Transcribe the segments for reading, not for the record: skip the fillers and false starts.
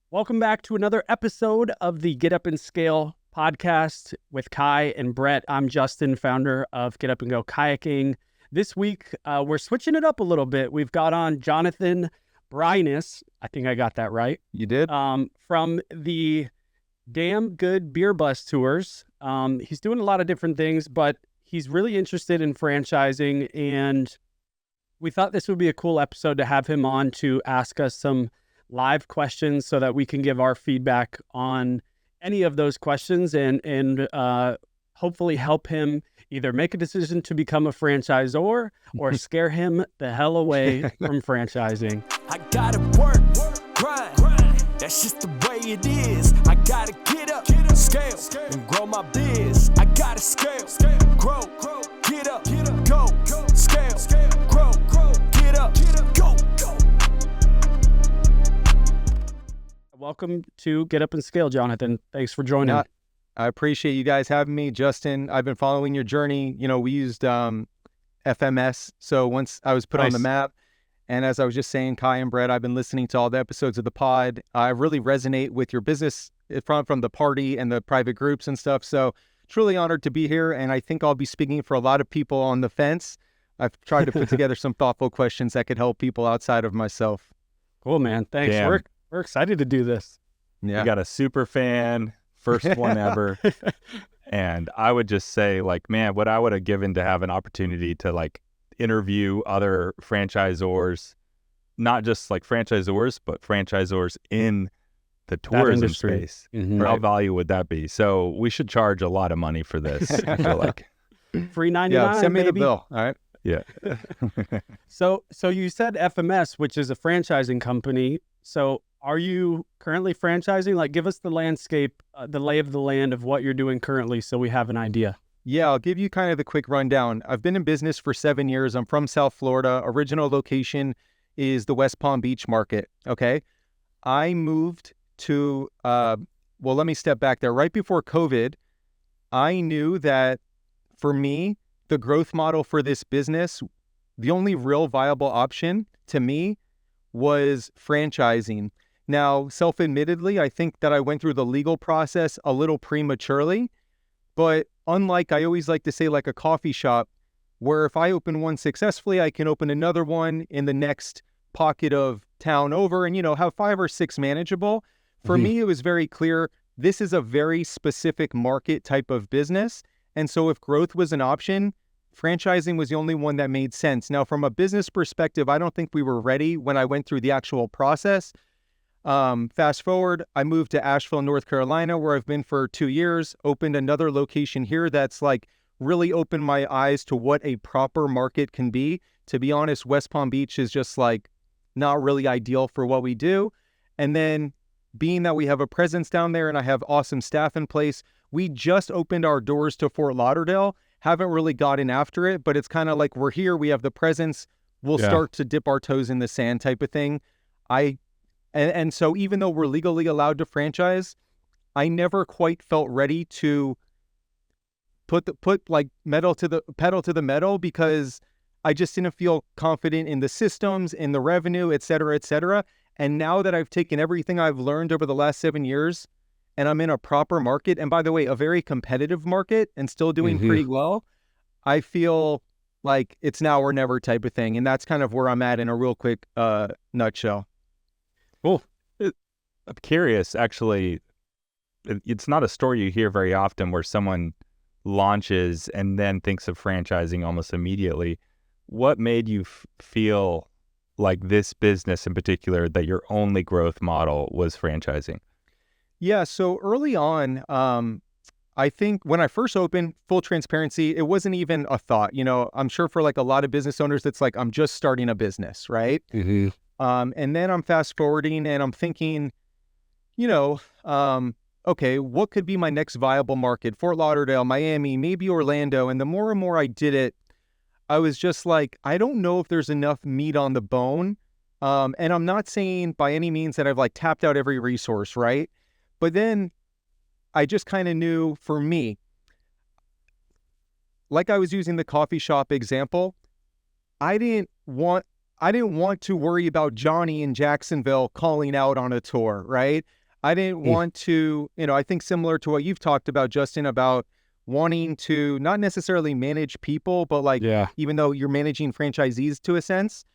Welcome back to another episode of the Get Up and Scale podcast with Kai and Brett. I'm Justin, founder of Get Up and Go Kayaking. This week, we're switching it up a little bit. We've got on Jonathan Breines. I think I got that right. You did? From the Damn Good Beer Bus Tours. He's doing a lot of different things, but he's really interested in franchising, and we thought this would be a cool episode to have him on to ask us some live questions so that we can give our feedback on any of those questions and hopefully help him either make a decision to become a franchisor or scare him the hell away from franchising. I gotta work, grind. That's just the way it is. I gotta get up, scale, and grow my biz. I gotta scale, grow, get up, go, scale, grow, get up, go. Welcome to Get Up and Scale, Jonathan. Thanks for joining. I appreciate you guys having me. Justin, I've been following your journey. You know, we used FMS. So once I was put on the map, and as I was just saying, Kai and Brett, I've been listening to all the episodes of the pod. I really resonate with your business from the party and the private groups and stuff. So truly honored to be here. And I think I'll be speaking for a lot of people on the fence. I've tried to put together some thoughtful questions that could help people outside of myself. Cool, man. Thanks. We're excited to do this. Yeah. You got a super fan, first one ever. And I would just say, like, man, what I would have given to have an opportunity to, like, interview other franchisors, not just like franchisors, but franchisors in the tourism space. Mm-hmm. How value would that be? So we should charge a lot of money for this. I feel like $3.99. Yeah, send me baby. the bill. All right. Yeah. So you said FMS, which is a franchising company. So are you currently franchising? Like, give us the landscape, the lay of the land of what you're doing currently so we have an idea. Yeah, I'll give you kind of the quick rundown. I've been in business for 7 years. I'm from South Florida. Original location is the West Palm Beach market, okay? I moved to, well, let me step back there. Right before COVID, I knew that for me, the growth model for this business, the only real viable option to me was franchising. Now, self-admittedly, I think that I went through the legal process a little prematurely, but unlike, I always like to say, like a coffee shop, where if I open one successfully, I can open another one in the next pocket of town over and, you know, have 5 or 6 manageable. For me, it was very clear, this is a very specific market type of business. And so if growth was an option, franchising was the only one that made sense. Now, from a business perspective, I don't think we were ready when I went through the actual process. Fast forward, I moved to Asheville, North Carolina, where I've been for 2 years, opened another location here that's like really opened my eyes to what a proper market can be. To be honest, West Palm Beach is just like not really ideal for what we do. And then being that we have a presence down there and I have awesome staff in place, we just opened our doors to Fort Lauderdale. Haven't really gotten after it, but it's kind of like we're here, we have the presence, we'll start to dip our toes in the sand type of thing. And so even though we're legally allowed to franchise, I never quite felt ready to put like pedal to the metal, because I just didn't feel confident in the systems, in the revenue, et cetera, et cetera. And now that I've taken everything I've learned over the last 7 years and I'm in a proper market, and by the way, a very competitive market and still doing pretty well, I feel like it's now or never type of thing. And that's kind of where I'm at in a real quick nutshell. Cool. I'm curious, actually, it's not a story you hear very often where someone launches and then thinks of franchising almost immediately. What made you feel like this business in particular, that your only growth model was franchising? Yeah, so early on, I think when I first opened, full transparency, it wasn't even a thought. You know, I'm sure for like a lot of business owners, it's like, I'm just starting a business, right? And then I'm fast forwarding and I'm thinking, you know, okay, what could be my next viable market? Fort Lauderdale, Miami, maybe Orlando. And the more and more I did it, I was just like, I don't know if there's enough meat on the bone. And I'm not saying by any means that I've like tapped out every resource, right? But then I just kind of knew, for me, like I was using the coffee shop example, I didn't want I didn't want to worry about Johnny in Jacksonville calling out on a tour, right? I didn't want to, I think similar to what you've talked about, Justin, about wanting to not necessarily manage people, but like, Yeah. even though you're managing franchisees to a sense,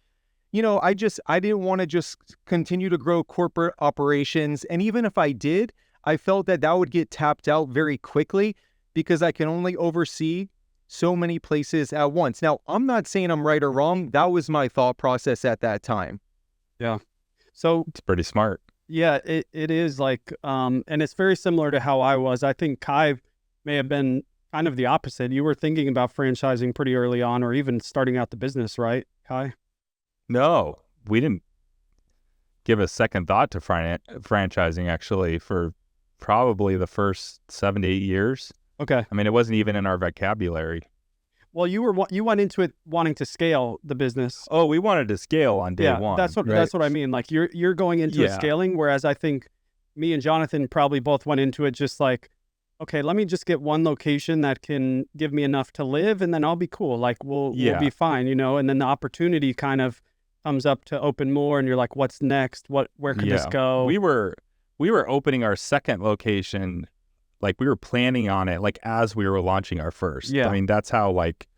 I didn't want to just continue to grow corporate operations. And even if I did, I felt that would get tapped out very quickly because I can only oversee so many places at once. Now, I'm not saying I'm right or wrong. That was my thought process at that time. Yeah. So It's pretty smart. yeah, it is like, and it's very similar to how I was. I think Kai may have been kind of the opposite. You were thinking about franchising pretty early on, or even starting out the business, right, Kai? No, we didn't give a second thought to franchising actually for probably the first 7 to 8 years. Okay. I mean, it wasn't even in our vocabulary. Well, you went into it wanting to scale the business. Oh, we wanted to scale on day one. That's what I mean. Like you're going into it scaling, whereas I think me and Jonathan probably both went into it just like, okay, let me just get one location that can give me enough to live, and then I'll be cool. Like we'll be fine, And then the opportunity kind of comes up to open more, and you're like, what's next? Where could this go? We were opening our second location. Like we were planning on it, like as we were launching our first. Yeah. I mean, that's how like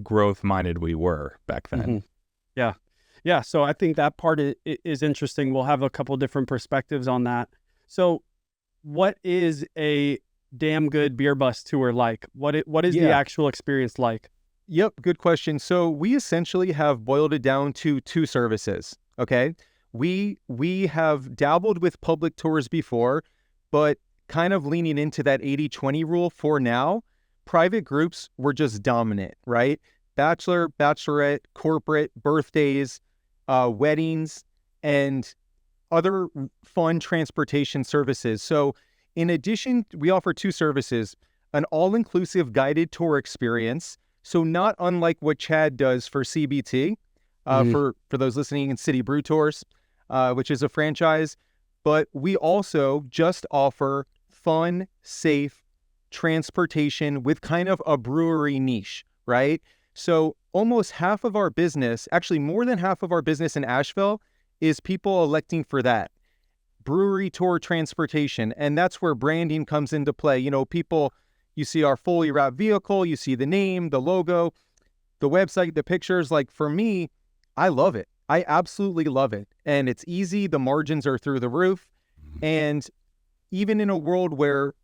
growth minded we were back then. Mm-hmm. Yeah. Yeah. So I think that part is interesting. We'll have a couple different perspectives on that. So what is a damn good beer bus tour like? What is the actual experience like? Yep. Good question. So we essentially have boiled it down to 2 services. Okay. We have dabbled with public tours before, but kind of leaning into that 80-20 rule for now. Private groups were just dominant, right? Bachelor, bachelorette, corporate, birthdays, weddings, and other fun transportation services. So in addition, we offer 2 services, an all-inclusive guided tour experience. So not unlike what Chad does for CBT, for those listening in City Brew Tours, which is a franchise. But we also just offer fun, safe transportation with kind of a brewery niche, right? So almost half of our business, actually more than half of our business in Asheville is people electing for that. Brewery tour transportation. And that's where branding comes into play. People, you see our fully wrapped vehicle, you see the name, the logo, the website, the pictures. Like for me, I love it. I absolutely love it. And it's easy. The margins are through the roof. And even in a world where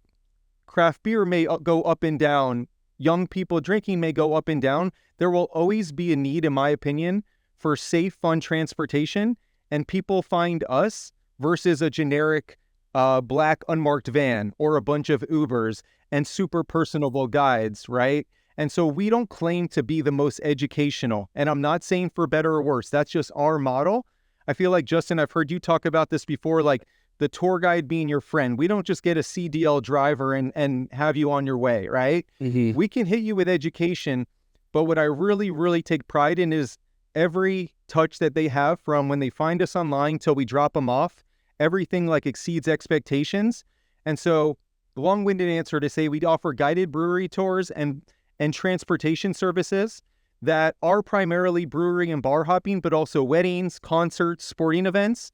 craft beer may go up and down, young people drinking may go up and down, there will always be a need, in my opinion, for safe, fun transportation. And people find us versus a generic black unmarked van or a bunch of Ubers and super personable guides, right? And so we don't claim to be the most educational. And I'm not saying for better or worse. That's just our model. I feel like, Justin, I've heard you talk about this before, like the tour guide being your friend. We don't just get a CDL driver and have you on your way, right? Mm-hmm. We can hit you with education, but what I really, really take pride in is every touch that they have from when they find us online till we drop them off. Everything like exceeds expectations. And so long-winded answer to say we offer guided brewery tours and transportation services that are primarily brewery and bar hopping, but also weddings, concerts, sporting events.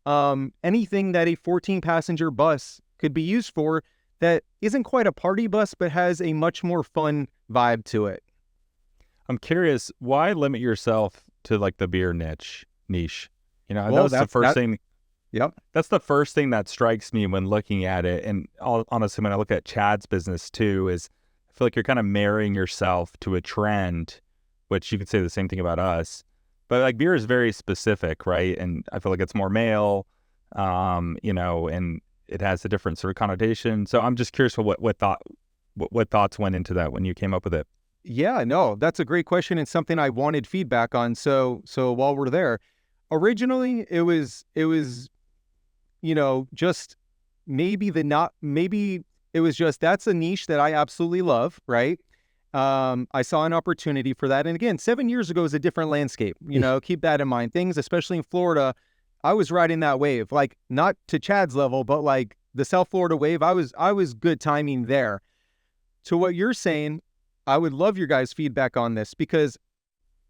Anything that a 14-passenger bus could be used for that isn't quite a party bus, but has a much more fun vibe to it. I'm curious, why limit yourself to like the beer niche? Well, that was the first thing. Yep. That's the first thing that strikes me when looking at it. And honestly, when I look at Chad's business too, is I feel like you're kind of marrying yourself to a trend, which you could say the same thing about us. But like beer is very specific, right? And I feel like it's more male, and it has a different sort of connotation. So I'm just curious what thoughts went into that when you came up with it. Yeah, no, that's a great question and something I wanted feedback on. So while we're there, originally it was just maybe it was just that's a niche that I absolutely love, right? I saw an opportunity for that. And again, 7 years ago is a different landscape. Keep that in mind. Things, especially in Florida, I was riding that wave, like not to Chad's level, but like the South Florida wave. I was good timing there. To what you're saying, I would love your guys' feedback on this, because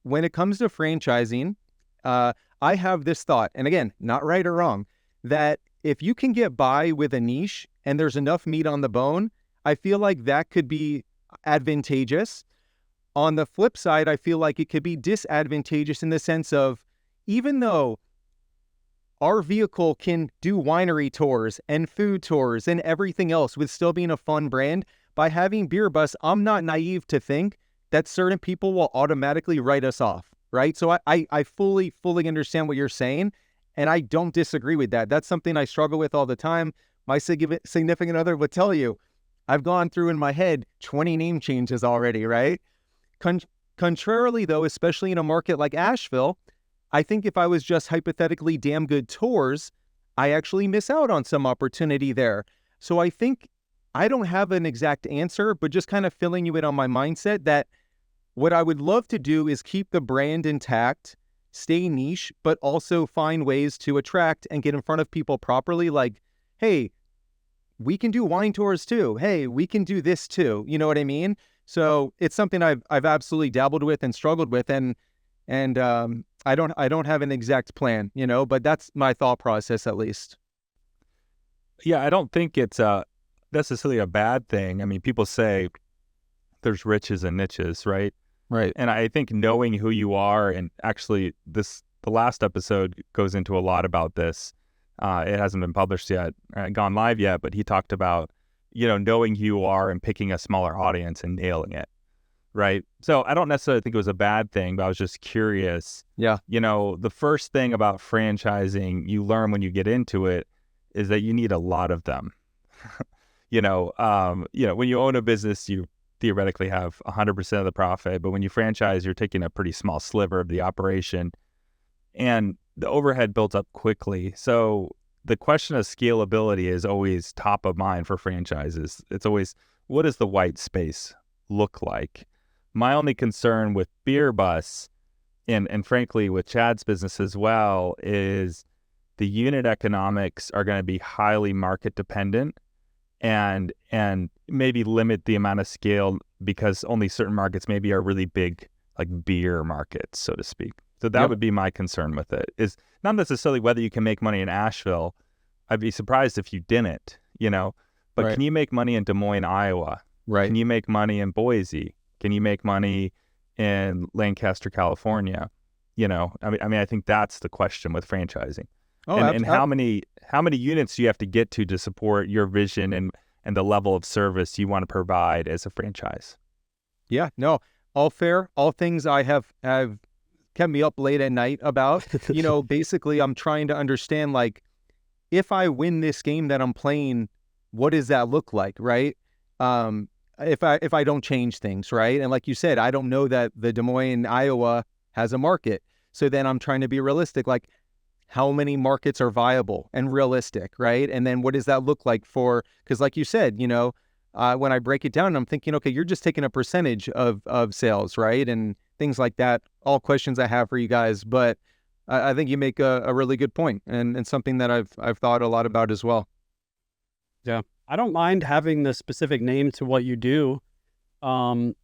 when it comes to franchising, I have this thought, and again, not right or wrong, that if you can get by with a niche and there's enough meat on the bone, I feel like that could be advantageous. On the flip side, I feel like it could be disadvantageous in the sense of, even though our vehicle can do winery tours and food tours and everything else with still being a fun brand, by having Beer Bus, I'm not naive to think that certain people will automatically write us off, right? So I fully understand what you're saying, and I don't disagree with that. That's something I struggle with all the time. My significant other would tell you, I've gone through in my head 20 name changes already, right? Contrarily, though, especially in a market like Asheville, I think if I was just hypothetically Damn Good Tours, I actually miss out on some opportunity there. So I think I don't have an exact answer, but just kind of filling you in on my mindset that what I would love to do is keep the brand intact, stay niche, but also find ways to attract and get in front of people properly. Like, hey, we can do wine tours too. Hey, we can do this too. You know what I mean? So it's something I've absolutely dabbled with and struggled with, and I don't have an exact plan, but that's my thought process at least. Yeah, I don't think it's necessarily a bad thing. I mean, people say there's riches and niches, right? Right. And I think knowing who you are, and actually the last episode goes into a lot about this. It hasn't been published yet, gone live yet, but he talked about, knowing who you are and picking a smaller audience and nailing it, right? So I don't necessarily think it was a bad thing, but I was just curious. Yeah. The first thing about franchising you learn when you get into it is that you need a lot of them. When you own a business, you theoretically have 100% of the profit, but when you franchise, you're taking a pretty small sliver of the operation, and the overhead builds up quickly. So the question of scalability is always top of mind for franchises. It's always, what does the white space look like? My only concern with Beer Bus, and frankly with Chad's business as well, is the unit economics are going to be highly market dependent, and maybe limit the amount of scale because only certain markets maybe are really big, like beer markets, so to speak. So that would be my concern with it, is not necessarily whether you can make money in Asheville. I'd be surprised if you didn't, but Right. Can you make money in Des Moines, Iowa? Right. Can you make money in Boise? Can you make money in Lancaster, California? I think that's the question with franchising. Oh, and how many units do you have to get to support your vision and the level of service you want to provide as a franchise? Yeah, no, all fair, all things I have kept me up late at night about. Basically I'm trying to understand, like, if I win this game that I'm playing, what does that look like, right? If I don't change things, right? And like you said, I don't know that the Des Moines, Iowa has a market. So then I'm trying to be realistic, like, how many markets are viable and realistic, right? And then what does that look like because like you said, when I break it down, I'm thinking, okay, you're just taking a percentage of sales, right? And things like that, all questions I have for you guys. But I think you make a really good point, and something that I've thought a lot about as well. Yeah. I don't mind having the specific name to what you do. But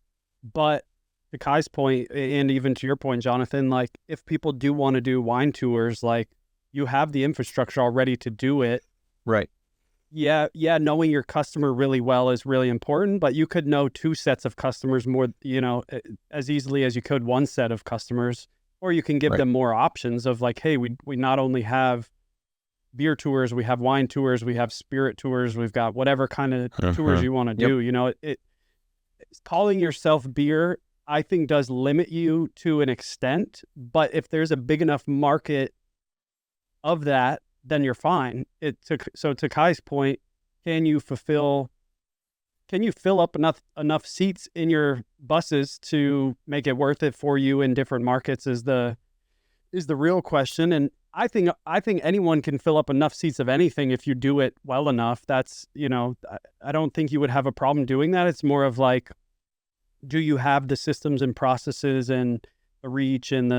to Kai's point, and even to your point, Jonathan, like, if people do want to do wine tours, like, you have the infrastructure already to do it. Right. Yeah, knowing your customer really well is really important, but you could know two sets of customers more, as easily as you could one set of customers, or you can give Right. them more options of, like, hey, we not only have beer tours, we have wine tours, we have spirit tours, we've got whatever kind of tours you want to do. Calling yourself beer, I think, does limit you to an extent, but if there's a big enough market of that, then you're fine. So to Kai's point, can you fill up enough seats in your buses to make it worth it for you in different markets is the real question. And I think anyone can fill up enough seats of anything if you do it well enough. That's, I don't think you would have a problem doing that. It's more of like, do you have the systems and processes and the reach and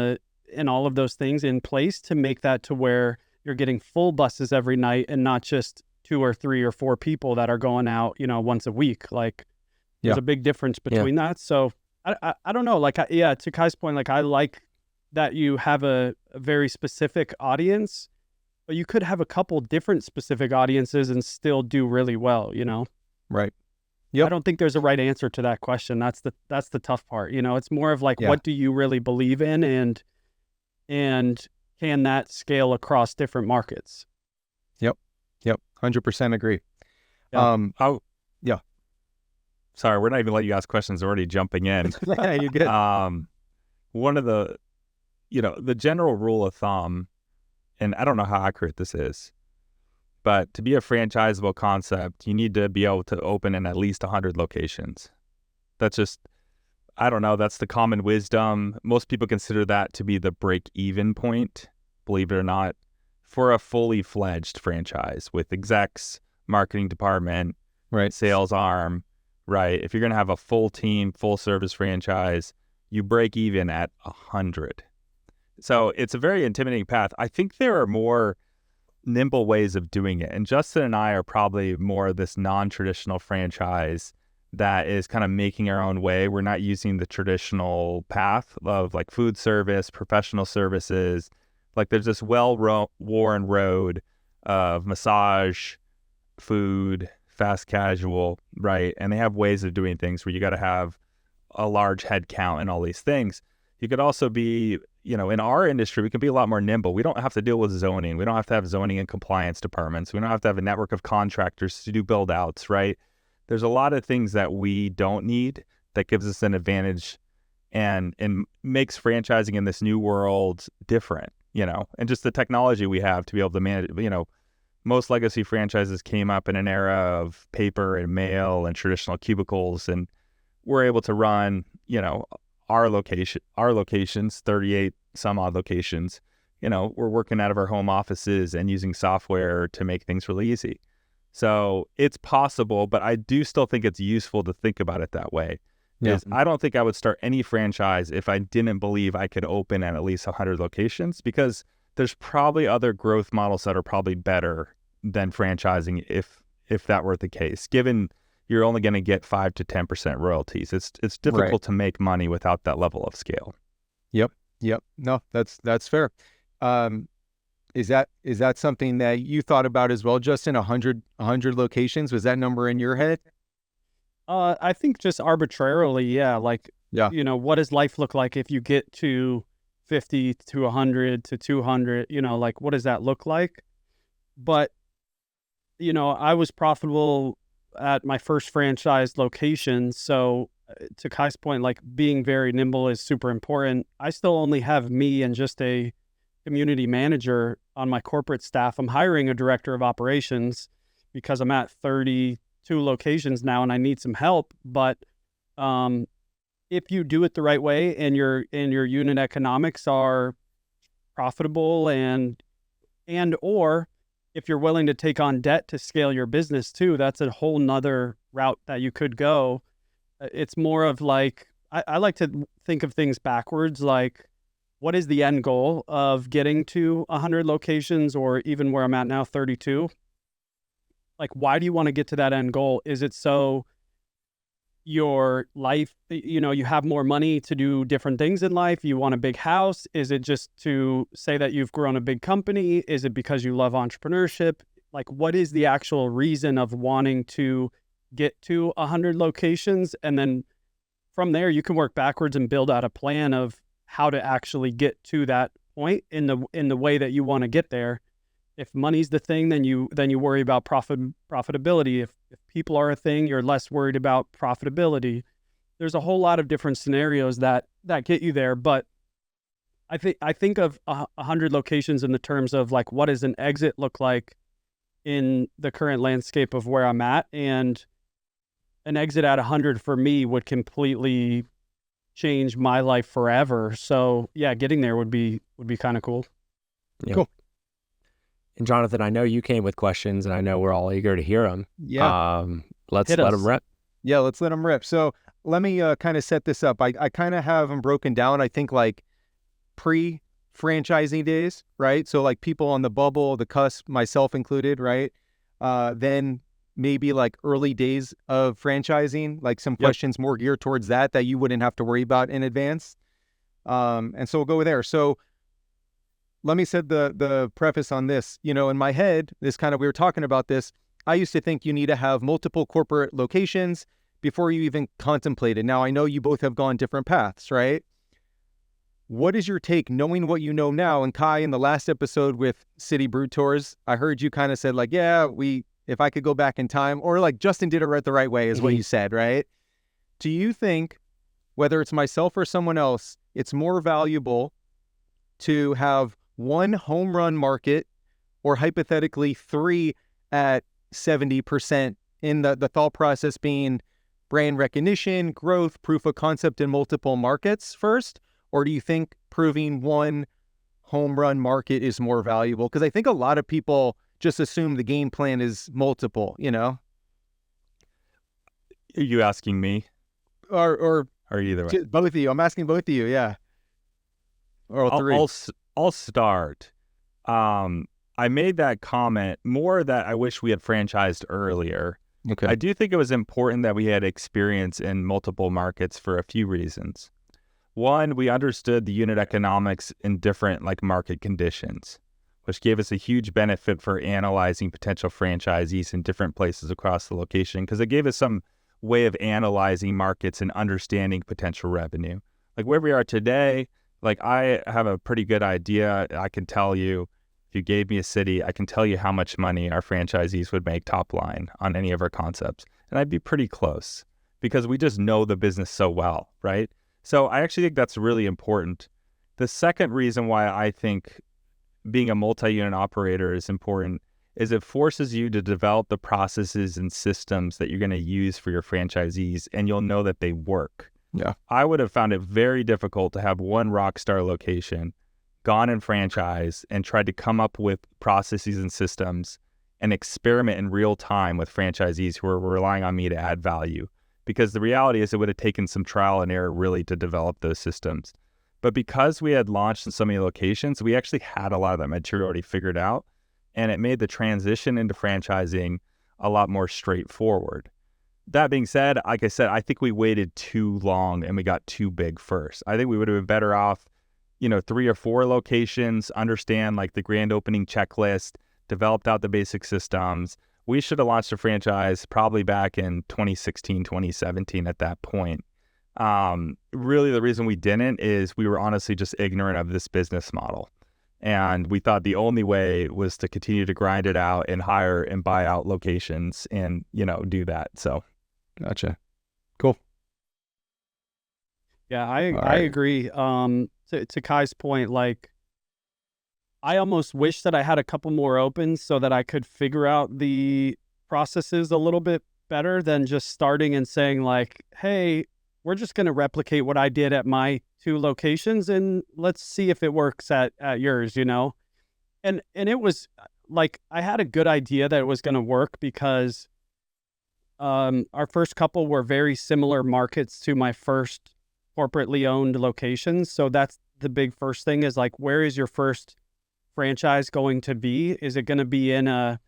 all of those things in place to make that to where you're getting full buses every night and not just 2 or 3 or 4 people that are going out, once a week. Like, there's a big difference between that. So I don't know. Like, to Kai's point, like, I like that you have a very specific audience, but you could have a couple different specific audiences and still do really well, you know? Right. I Yep. don't think there's a right answer to that question. That's the tough part. You know, it's more of like, Yeah. what do you really believe in, and can that scale across different markets? Yep. 100% agree. Yeah. Oh, Yeah. sorry, we're not even letting you ask questions. Already jumping in. Yeah, you're good. One of the general rule of thumb, and I don't know how accurate this is, but to be a franchisable concept, you need to be able to open in at least 100 locations. That's just, I don't know, that's the common wisdom. Most people consider that to be the break-even point, believe it or not, for a fully fledged franchise with execs, marketing department, Right. sales arm, right? If you're going to have a full team, full service franchise, you break even at 100. So it's a very intimidating path. I think there are more nimble ways of doing it. And Justin and I are probably more of this non-traditional franchise that is kind of making our own way. We're not using the traditional path of like food service, professional services. Like there's this well-worn road of massage, food, fast casual, right? And they have ways of doing things where you got to have a large head count and all these things. You could also be, in our industry, we can be a lot more nimble. We don't have to deal with zoning. We don't have to have zoning and compliance departments. We don't have to have a network of contractors to do build outs, right? There's a lot of things that we don't need that gives us an advantage and makes franchising in this new world different, and just the technology we have to be able to manage, most legacy franchises came up in an era of paper and mail and traditional cubicles, and we're able to run, our locations, 38 some odd locations, we're working out of our home offices and using software to make things really easy. So it's possible, but I do still think it's useful to think about it that way. Yeah. I don't think I would start any franchise if I didn't believe I could open at least 100 locations, because there's probably other growth models that are probably better than franchising if that were the case, given you're only going to get 5 to 10% royalties. It's difficult to make money without that level of scale. Yep. No, that's fair. Is that something that you thought about as well, Justin? 100 locations? Was that number in your head? I think just arbitrarily, yeah. Like, Yeah. What does life look like if you get to 50 to 100 to 200? Like, what does that look like? But, I was profitable at my first franchise location. So to Kai's point, like being very nimble is super important. I still only have me and just a community manager on my corporate staff. I'm hiring a director of operations because I'm at 32 locations now and I need some help. But if you do it the right way and your unit economics are profitable and or if you're willing to take on debt to scale your business too, that's a whole nother route that you could go. It's more of like, I like to think of things backwards. Like, what is the end goal of getting to 100 locations, or even where I'm at now, 32? Like, why do you want to get to that end goal? Is it so your life, you have more money to do different things in life? You want a big house? Is it just to say that you've grown a big company? Is it because you love entrepreneurship? Like, what is the actual reason of wanting to get to 100 locations? And then from there, you can work backwards and build out a plan of how to actually get to that point in the way that you want to get there. If money's the thing, then you worry about profitability. If people are a thing, you're less worried about profitability. There's a whole lot of different scenarios that get you there. But I think of 100 locations in the terms of like, what does an exit look like in the current landscape of where I'm at? And an exit at 100 for me would completely change my life forever. So yeah, getting there would be kind of cool. Yeah. Cool. And Jonathan, I know you came with questions, and I know we're all eager to hear them. Yeah. Let's Hit let us. them rip. Yeah, let's let them rip. So let me kind of set this up. I kind of have them broken down, I think, like pre-franchising days, right? So like people on the bubble, the cusp, myself included, right? Then maybe like early days of franchising, like some questions more geared towards that you wouldn't have to worry about in advance. And so we'll go there. So let me set the preface on this. You know, in my head, we were talking about this. I used to think you need to have multiple corporate locations before you even contemplate it. Now, I know you both have gone different paths, right? What is your take, knowing what you know now? And Kai, in the last episode with City Brew Tours, I heard you kind of said like, yeah, if I could go back in time, or like Justin did it right the right way is what you said, right? Do you think, whether it's myself or someone else, it's more valuable to have one home run market, or hypothetically 3 at 70%, in the thought process being brand recognition, growth, proof of concept in multiple markets first? Or do you think proving one home run market is more valuable? Because I think a lot of people just assume the game plan is multiple, you know? Are you asking me? Or Either way? both of you. I'm asking both of you, yeah. Or all three. I'll start. I made that comment more that I wish we had franchised earlier. Okay. I do think it was important that we had experience in multiple markets for a few reasons. One, we understood the unit economics in different market conditions, which gave us a huge benefit for analyzing potential franchisees in different places across the location, because it gave us some way of analyzing markets and understanding potential revenue. Like where we are today, I have a pretty good idea. I can tell you, if you gave me a city, I can tell you how much money our franchisees would make top line on any of our concepts. And I'd be pretty close because we just know the business so well, right? So I actually think that's really important. The second reason why I think being a multi-unit operator is important is it forces you to develop the processes and systems that you're going to use for your franchisees, and you'll know that they work. Yeah. I would have found it very difficult to have one rockstar location, gone in franchise, and tried to come up with processes and systems and experiment in real time with franchisees who are relying on me to add value. Because the reality is it would have taken some trial and error really to develop those systems. But because we had launched in so many locations, we actually had a lot of that material already figured out, and it made the transition into franchising a lot more straightforward. That being said, like I said, I think we waited too long and we got too big first. I think we would have been better off, 3 or 4 locations, understand the grand opening checklist, developed out the basic systems. We should have launched a franchise probably back in 2016, 2017 at that point. Really, the reason we didn't is we were honestly just ignorant of this business model. And we thought the only way was to continue to grind it out and hire and buy out locations and, do that. So. Gotcha. Cool. Yeah, I agree. To Kai's point, I almost wish that I had a couple more opens so that I could figure out the processes a little bit better than just starting and saying hey, we're just going to replicate what I did at my 2 locations and let's see if it works at yours, And it was I had a good idea that it was going to work because our first couple were very similar markets to my first corporately owned locations. So that's the big first thing is where is your first franchise going to be? Is it going to be in an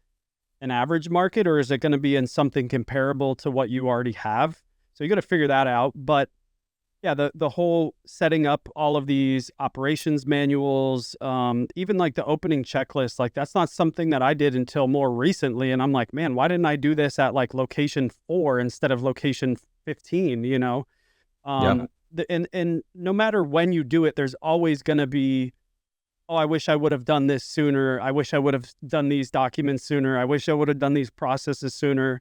average market, or is it going to be in something comparable to what you already have? So you got to figure that out. But yeah, the whole setting up all of these operations manuals, even the opening checklist, that's not something that I did until more recently. And I'm like, man, why didn't I do this at location 4 instead of location 15? Yeah. And no matter when you do it, there's always going to be, oh, I wish I would have done this sooner. I wish I would have done these documents sooner. I wish I would have done these processes sooner.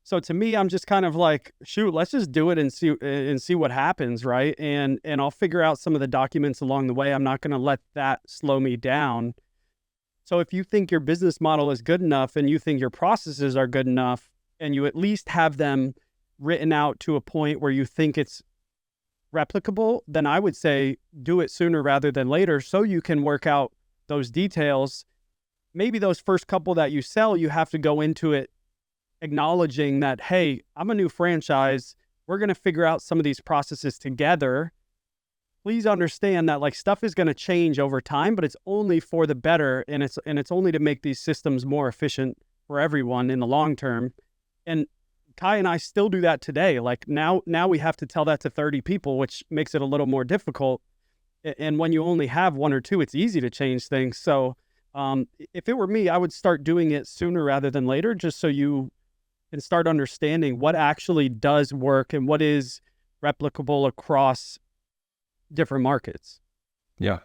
So to me, I'm just kind of shoot, let's just do it and see what happens, right? And I'll figure out some of the documents along the way. I'm not going to let that slow me down. So if you think your business model is good enough and you think your processes are good enough, and you at least have them written out to a point where you think it's replicable, then I would say do it sooner rather than later so you can work out those details. Maybe those first couple that you sell, you have to go into it acknowledging that, hey, I'm a new franchise. We're going to figure out some of these processes together. Please understand that stuff is going to change over time, but it's only for the better. And it's only to make these systems more efficient for everyone in the long term. And Kai and I still do that today. Now we have to tell that to 30 people, which makes it a little more difficult. And when you only have one or two, it's easy to change things. So if it were me, I would start doing it sooner rather than later, just so you can start understanding what actually does work and what is replicable across different markets. Yeah.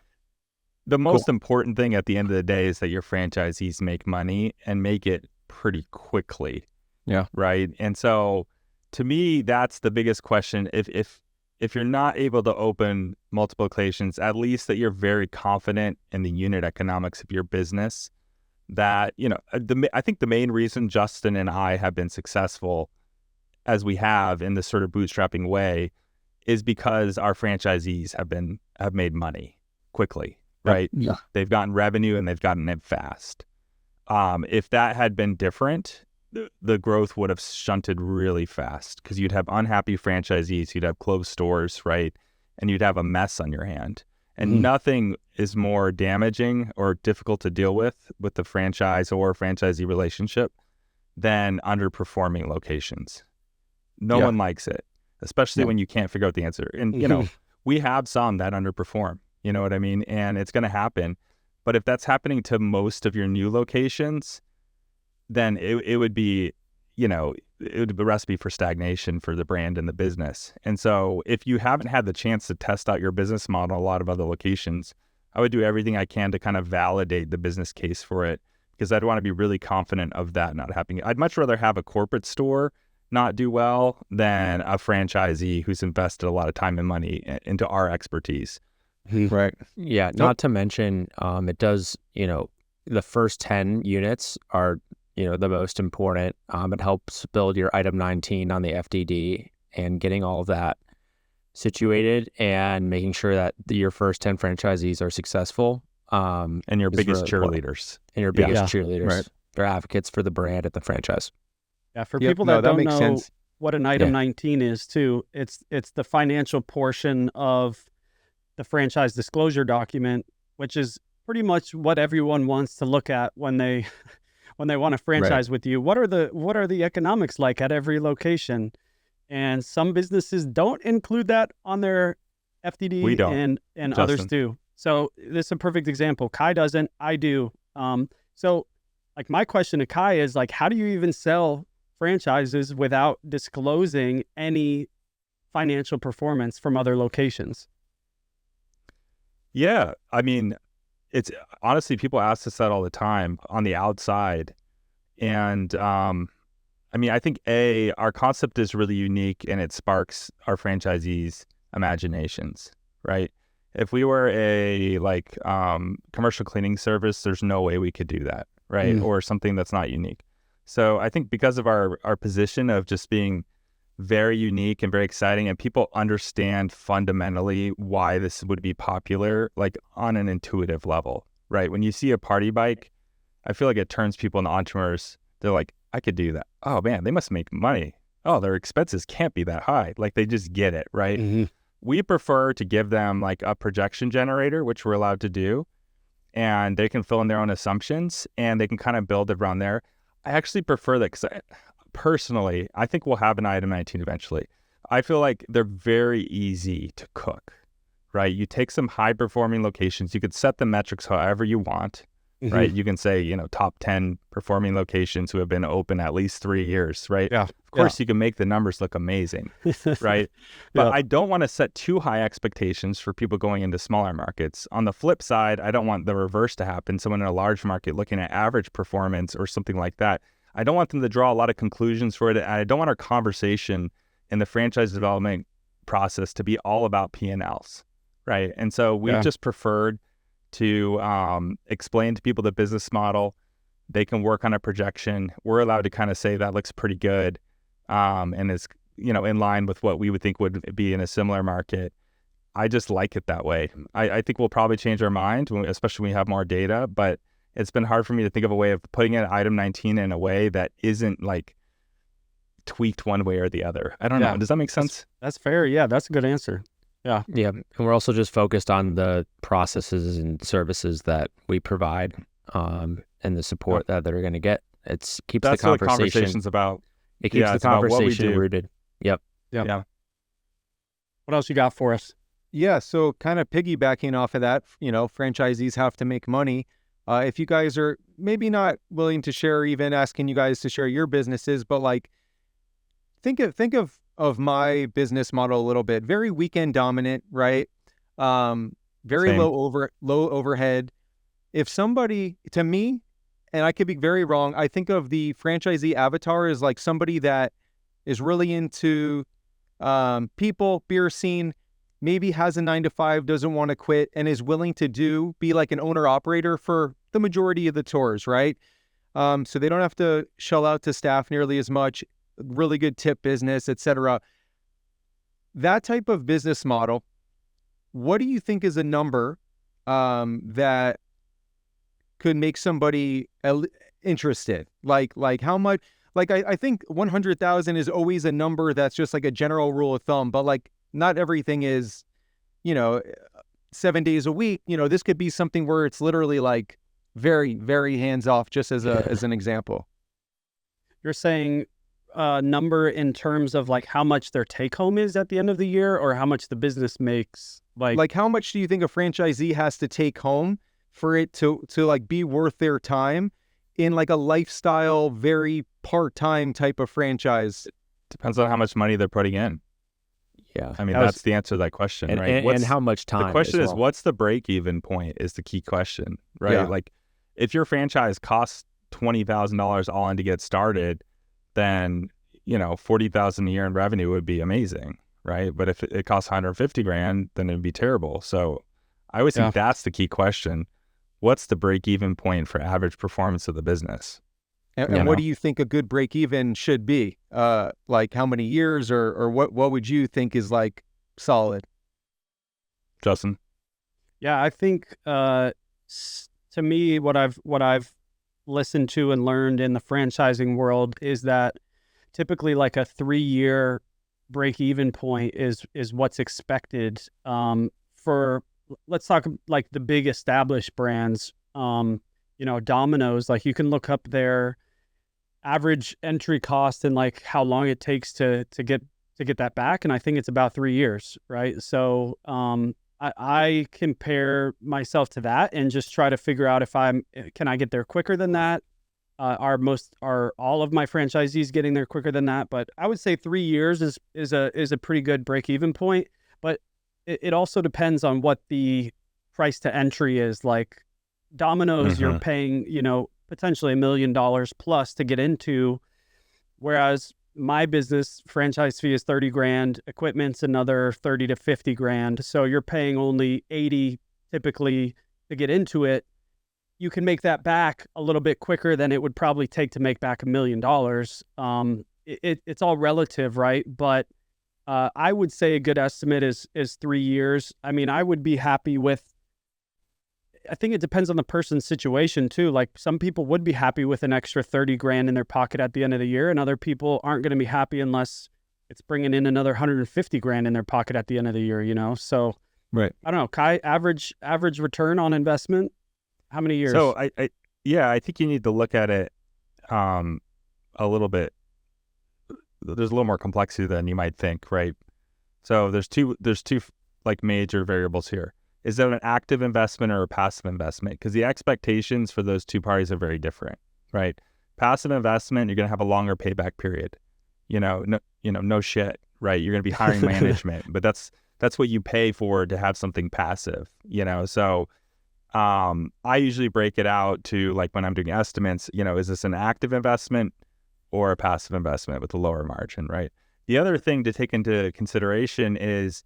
The most important thing at the end of the day is that your franchisees make money and make it pretty quickly. Yeah. Right. And so to me, that's the biggest question. If you're not able to open multiple locations, at least that you're very confident in the unit economics of your business, that, I think the main reason Justin and I have been successful as we have in this sort of bootstrapping way is because our franchisees have made money quickly. Right. Yeah. They've gotten revenue and they've gotten it fast. If that had been different, the growth would have shunted really fast because you'd have unhappy franchisees, you'd have closed stores, right? And you'd have a mess on your hand. And nothing is more damaging or difficult to deal with the franchise or franchisee relationship than underperforming locations. No one likes it, especially when you can't figure out the answer. And, we have some that underperform. You know what I mean? And it's going to happen. But if that's happening to most of your new locations, then it would be, it would be a recipe for stagnation for the brand and the business. And so if you haven't had the chance to test out your business model in a lot of other locations, I would do everything I can to kind of validate the business case for it, because I'd want to be really confident of that not happening. I'd much rather have a corporate store not do well than a franchisee who's invested a lot of time and money into our expertise. Right. Yeah. Not to mention, it does, the first 10 units are, the most important. It helps build your item 19 on the FDD and getting all of that situated and making sure that your first 10 franchisees are successful. And your biggest really cheerleaders. And your biggest cheerleaders. Right. They're advocates for the brand at the franchise. Yeah, for people that don't makes know sense. what an item 19 is too, it's the financial portion of the franchise disclosure document, which is pretty much what everyone wants to look at when they want to franchise with you. What are the economics like at every location? And some businesses don't include that on their FDD. We don't. And others do. So this is a perfect example. Kai doesn't, I do. So like my question to Kai is like, how do you even sell franchises without disclosing any financial performance from other locations? Yeah. I mean, it's honestly, people ask us that all the time on the outside. And I think our concept is really unique and it sparks our franchisees' imaginations, right? If we were a commercial cleaning service, there's no way we could do that, right? Or something that's not unique. So I think because of our position of just being very unique and very exciting, and people understand fundamentally why this would be popular, like on an intuitive level, right? When you see a party bike, I feel like it turns people into entrepreneurs. They're like, I could do that. Oh man, they must make money. Oh, their expenses can't be that high. Like they just get it, right? We prefer to give them like a projection generator, which we're allowed to do, and they can fill in their own assumptions and they can kind of build it around there. I actually prefer that because personally, I think we'll have an item 19 eventually. I feel like they're very easy to cook, right? You take some high performing locations, you could set the metrics however you want, right? You can say, top 10 performing locations who have been open at least 3 years, right? Yeah. Of course, you can make the numbers look amazing, right? But I don't want to set too high expectations for people going into smaller markets. On the flip side, I don't want the reverse to happen. Someone in a large market looking at average performance or something like that. I don't want them to draw a lot of conclusions for it. And I don't want our conversation in the franchise development process to be all about P&Ls, right? And so we've just preferred to explain to people the business model. They can work on a projection. We're allowed to kind of say that looks pretty good and is in line with what we would think would be in a similar market. I just like it that way. I think we'll probably change our mind, especially when we have more data, but it's been hard for me to think of a way of putting in item 19 in a way that isn't like tweaked one way or the other. I don't know. Does that make sense? That's fair. Yeah, that's a good answer. Yeah. Yeah. And we're also just focused on the processes and services that we provide and the support that they're going to get. It keeps That's the conversation. What the conversation's about. It keeps the conversation rooted. Yep. What else you got for us? Yeah, so kind of piggybacking off of that, franchisees have to make money. If you guys are maybe not willing to share, even asking you guys to share your businesses, but like think of my business model a little bit. Very weekend dominant, right? Very Same. low overhead. If somebody, to me, and I could be very wrong, I think of the franchisee avatar as like somebody that is really into people, beer scene, maybe has a 9 to 5, doesn't want to quit, and is willing to be like an owner operator for the majority of the tours, right? So they don't have to shell out to staff nearly as much, really good tip business, etc. That type of business model, what do you think is a number that could make somebody interested? Like how much? Like I think 100,000 is always a number that's just like a general rule of thumb, but like not everything is, 7 days a week. This could be something where it's literally like very, very hands off, just as an example. You're saying number in terms of like how much their take home is at the end of the year, or how much the business makes? Like how much do you think a franchisee has to take home for it to like be worth their time in like a lifestyle, very part-time type of franchise? Depends on how much money they're putting in. Yeah. I mean, that's the answer to that question, and, right? and how much time? The question as is, well. what's the break-even point is the key question, right? Yeah. Like, if your franchise costs $20,000 all in to get started, then, $40,000 a year in revenue would be amazing, right? But if it costs $150,000, then it'd be terrible. So I always think that's the key question. What's the break-even point for average performance of the business? And what do you think a good break even should be? Like how many years, or what would you think is like solid? Justin? Yeah, I think to me, what I've listened to and learned in the franchising world is that typically like a 3-year break-even point is what's expected for, let's talk like the big established brands. Domino's, like you can look up their average entry cost and like how long it takes to get that back, and I think it's about 3 years, right? So I compare myself to that and just try to figure out if can I get there quicker than that? Are all of my franchisees getting there quicker than that? But I would say 3 years is a pretty good break even point. But it also depends on what the price to entry is. Like Domino's, you're paying potentially $1 million plus to get into, whereas my business franchise fee is $30,000, equipment's another 30 to 50 grand. So you're paying only 80 typically to get into it. You can make that back a little bit quicker than it would probably take to make back $1 million. It's all relative, right? But I would say a good estimate is 3 years. I mean, I would be happy with, I think it depends on the person's situation too. Like some people would be happy with an extra 30 grand in their pocket at the end of the year, and other people aren't going to be happy unless it's bringing in another 150 grand in their pocket at the end of the year, So, right. I don't know, Kai, average return on investment, how many years? So I think you need to look at it a little bit. There's a little more complexity than you might think, right? So there's two like major variables here. Is that an active investment or a passive investment? Because the expectations for those two parties are very different, right? Passive investment, you're going to have a longer payback period. No shit, right? You're going to be hiring management, but that's what you pay for to have something passive, So I usually break it out to like when I'm doing estimates, is this an active investment or a passive investment with a lower margin, right? The other thing to take into consideration is,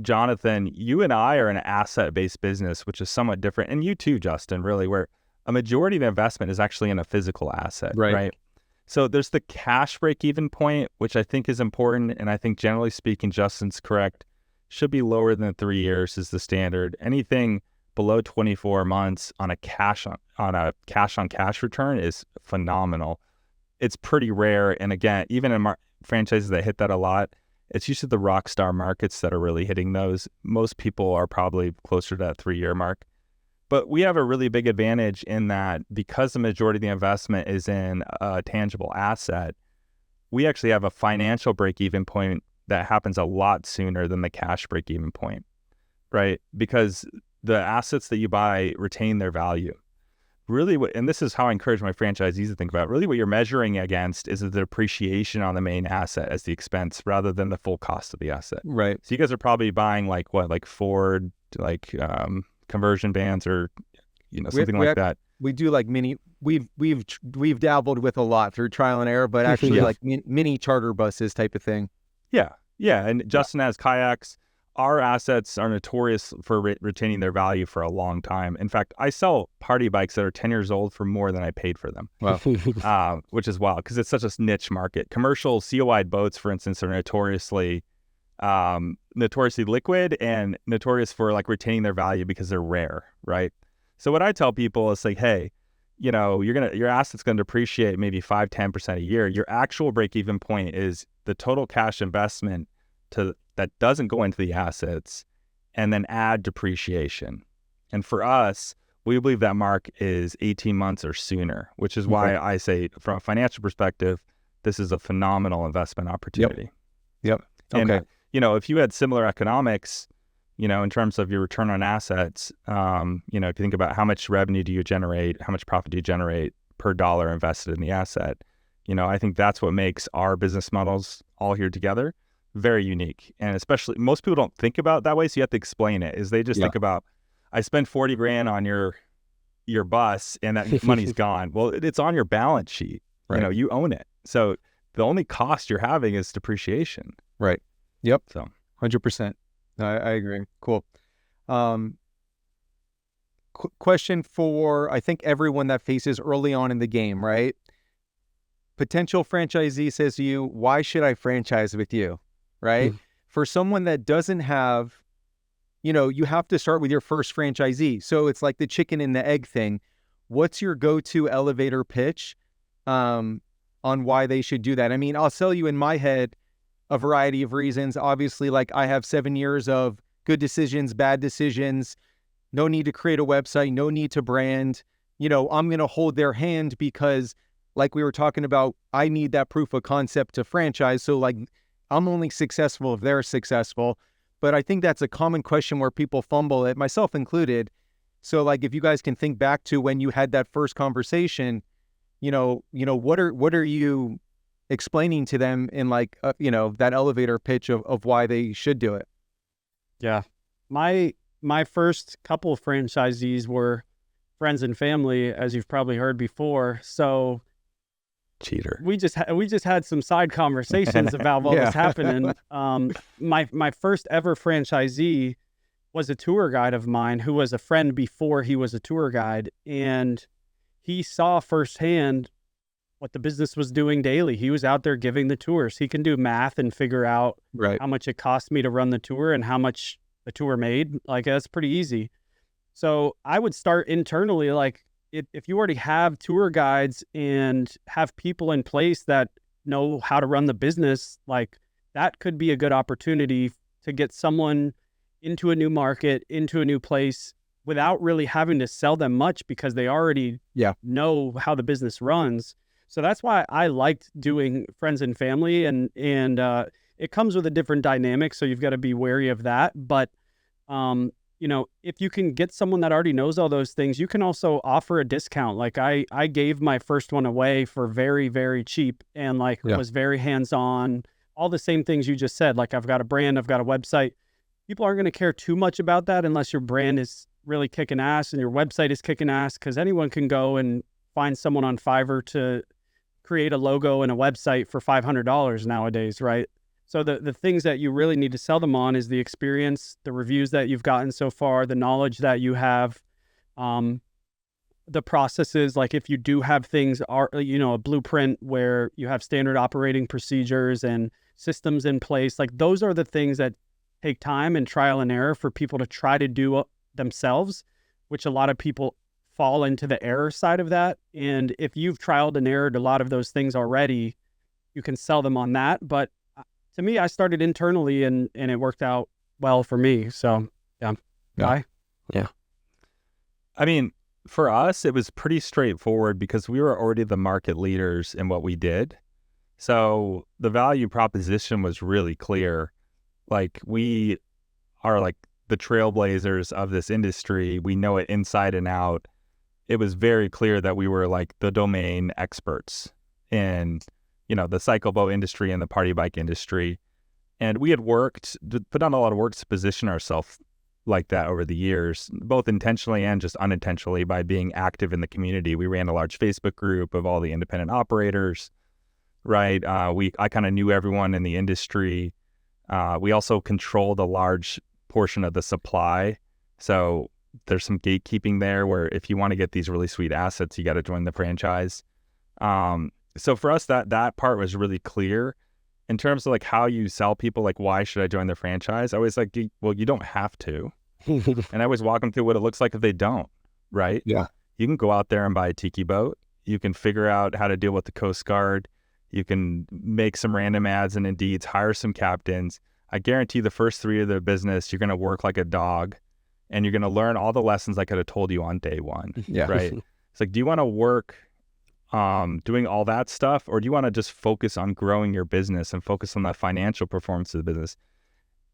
Jonathan, you and I are an asset-based business, which is somewhat different. And you too, Justin, really, where a majority of the investment is actually in a physical asset, right? So there's the cash break-even point, which I think is important. And I think generally speaking, Justin's correct, should be lower than 3 years is the standard. Anything below 24 months on a cash on cash return is phenomenal. It's pretty rare. And again, even in franchises that hit that a lot, it's usually the rock star markets that are really hitting those. Most people are probably closer to that 3-year mark. But we have a really big advantage in that because the majority of the investment is in a tangible asset, we actually have a financial break-even point that happens a lot sooner than the cash break-even point, right? Because the assets that you buy retain their value. Really, and this is how I encourage my franchisees to think about it, really what you're measuring against is the depreciation on the main asset as the expense rather than the full cost of the asset. Right. So you guys are probably buying like Ford, like conversion bands or, something like that. We do like we've dabbled with a lot through trial and error, but actually like mini charter buses type of thing. Yeah. And Justin has kayaks. Our assets are notorious for retaining their value for a long time. In fact, I sell party bikes that are 10 years old for more than I paid for them. Wow. Which is wild because it's such a niche market. Commercial COI boats, for instance, are notoriously liquid and notorious for like retaining their value because they're rare, right? So what I tell people is like, hey, your asset's going to depreciate maybe 5-10% a year. Your actual break-even point is the total cash investment that doesn't go into the assets, and then add depreciation. And for us, we believe that mark is 18 months or sooner, which is why I say from a financial perspective, this is a phenomenal investment opportunity. Yep. Okay. And, if you had similar economics, in terms of your return on assets, if you think about how much revenue do you generate, how much profit do you generate per dollar invested in the asset, I think that's what makes our business models all here together very unique. And especially most people don't think about it that way. So you have to explain it is they just think about, I spent 40 grand on your bus and that money's gone. Well, it's on your balance sheet. Right. You own it. So the only cost you're having is depreciation. Right. Yep. So 100%. I agree. Cool. Question for, I think, everyone that faces early on in the game, right? Potential franchisee says to you, why should I franchise with you? Right? For someone that doesn't have, you have to start with your first franchisee. So it's like the chicken and the egg thing. What's your go-to elevator pitch on why they should do that? I mean, I'll sell you in my head a variety of reasons. Obviously, like I have 7 years of good decisions, bad decisions, no need to create a website, no need to brand. I'm going to hold their hand because like we were talking about, I need that proof of concept to franchise. So like I'm only successful if they're successful. But I think that's a common question where people fumble it, myself included. So like if you guys can think back to when you had that first conversation, what are you explaining to them in like that elevator pitch of why they should do it? Yeah. My first couple of franchisees were friends and family, as you've probably heard before. So cheater. We just had some side conversations about what was happening. My first ever franchisee was a tour guide of mine who was a friend before he was a tour guide, and he saw firsthand what the business was doing daily. He was out there giving the tours. He can do math and figure out how much it cost me to run the tour and how much the tour made. Like that's pretty easy. So I would start internally, like if you already have tour guides and have people in place that know how to run the business, like that could be a good opportunity to get someone into a new market, into a new place without really having to sell them much because they already know how the business runs. So that's why I liked doing friends and family, and it comes with a different dynamic. So you've got to be wary of that. But, if you can get someone that already knows all those things, you can also offer a discount. Like I gave my first one away for very, very cheap and was very hands-on, all the same things you just said. Like I've got a brand, I've got a website. People aren't going to care too much about that unless your brand is really kicking ass and your website is kicking ass, because anyone can go and find someone on Fiverr to create a logo and a website for $500 nowadays, right? So the things that you really need to sell them on is the experience, the reviews that you've gotten so far, the knowledge that you have, the processes. Like if you do have things, a blueprint where you have standard operating procedures and systems in place, like those are the things that take time and trial and error for people to try to do themselves, which a lot of people fall into the error side of that. And if you've trialed and errored a lot of those things already, you can sell them on that. But to me, I started internally and it worked out well for me. So Kai? Yeah. I mean, for us, it was pretty straightforward because we were already the market leaders in what we did. So the value proposition was really clear. Like, we are like the trailblazers of this industry. We know it inside and out. It was very clear that we were like the domain experts in, the cycle boat industry and the party bike industry. And we had put on a lot of work to position ourselves like that over the years, both intentionally and just unintentionally by being active in the community. We ran a large Facebook group of all the independent operators, right? I kind of knew everyone in the industry. We also controlled a large portion of the supply. So there's some gatekeeping there where if you want to get these really sweet assets, you got to join the franchise. So for us, that part was really clear. In terms of like how you sell people, like why should I join the franchise? I always like, well, you don't have to. And I always walk them through what it looks like if they don't, right? Yeah. You can go out there and buy a tiki boat. You can figure out how to deal with the Coast Guard. You can make some random ads and Indeeds, hire some captains. I guarantee the first 3 of the business, you're going to work like a dog and you're going to learn all the lessons I could have told you on day one, Yeah. right? It's like, do you want to work doing all that stuff, or do you want to just focus on growing your business and focus on the financial performance of the business?